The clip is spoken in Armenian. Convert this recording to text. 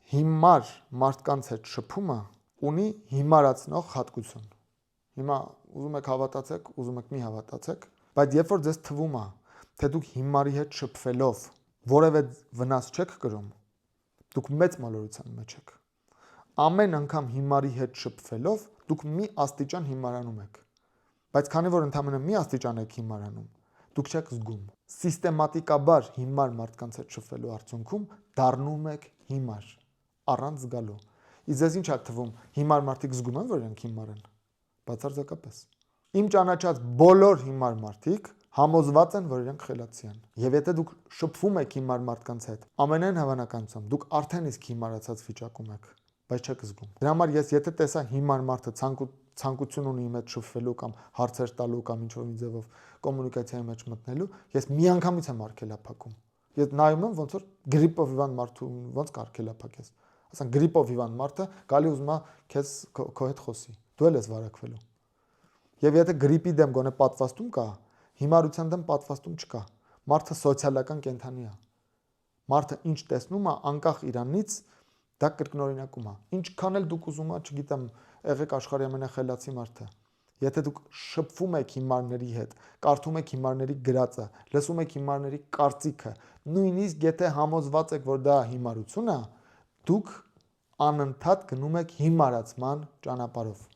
հիմար մարդկանց հետ շփումը ունի հիմարացնող հատկություն։ Հիմա ուզում եք հավատացեք, ուզում եք մի հավատացեք, բայց երբ որ ձեզ թվում է, թե դուք հիմարի հետ շփվելով որևէ վնաս չեք կրում, դուք մեծ մոլորության մեջ եք։ Ամեն անգամ հիմարի հետ շփվելով դուք մի աստիճան հիմարանում եք։ Բայց քանի որ ընդամենը մի աստիճան եք հիմարանում, դուք չեք զգում։ Սիստեմատիկաբար հիմար մարդկանց հետ շփվելու արդյունքում դառնում եք հիմար, առանց զգալու։ Իսկ ձեզ ինչ է թվում, հիմար մարդիկ զգում են, որ իրենք հիմար են։ Բացարձակապես։ Իմ ճանաչած բոլոր հիմար մարդիկ համոզված են, որ իրենք խելացի են։ Եվ եթե դուք շփվում եք հիմար մարդկանց հետ, ամենայն հավանականությամբ դուք արդեն իսկ հիմարացած վիճակում եք, բայց չեք զգում։ Դրա համար ես եթե տեսա հիմար մարդը ցանկություն ունի իմ հետ շփվելու կամ հարցեր տալու կամ ինչ-որ մի ձևով կոմունիկացիայի մեջ մտնելու, ես միանգամից եմ արգելափակում։ Ես նայում եմ ոնց որ գրիպով հիվանդ մարդու ոնց կարգելափակես։ Ասենք գրիպով հիվանդ մարդը գալի ուզում է քեզ քո հետ խոսի։ Դու էլ ես վարակվելու։ Եվ եթե գրիպի դեմ գոնե պատվաստում կա, հիմարության դեմ պատվաստում չկա։ Մարդը սոցիալական կենդանի է։ Մարդը ինչ տեսնում է, անկախ իրանից, դա կրկնօրինակում է։ Ինչքան էլ դուք ուզում եք, չգիտեմ, եղեք աշխարհի ամենախելացի մարդը։ Եթե դուք շփվում եք հիմարների հետ, կարդում եք հիմարների գրածը, լսում եք հիմարների կարծիքը, նույնիսկ եթե համոզված եք, որ դա հիմարություն է, դուք անընդհատ գնում եք հիմարացման ճանապարհով։